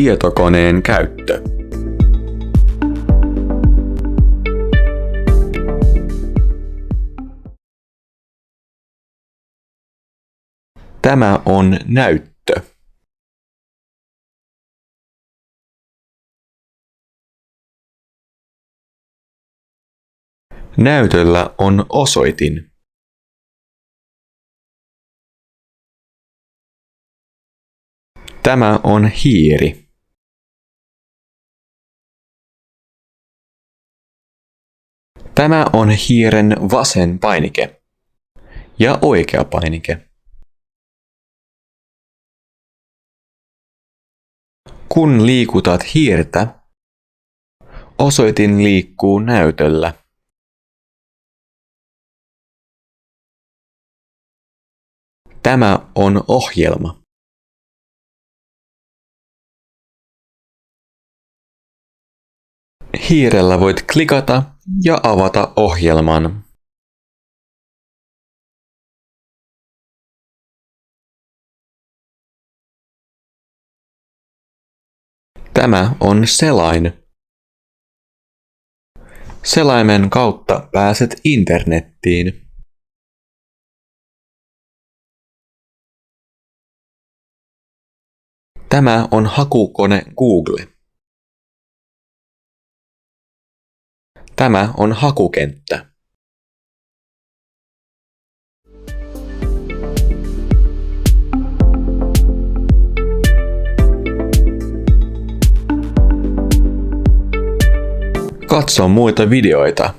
Tietokoneen käyttö. Tämä on näyttö. Näytöllä on osoitin. Tämä on hiiri. Tämä on hiiren vasen painike ja oikea painike. Kun liikutat hiirtä, osoitin liikkuu näytöllä. Tämä on ohjelma. Hiirellä voit klikata ja avata ohjelman. Tämä on selain. Selaimen kautta pääset internettiin. Tämä on hakukone Google. Tämä on hakukenttä. Katso muita videoita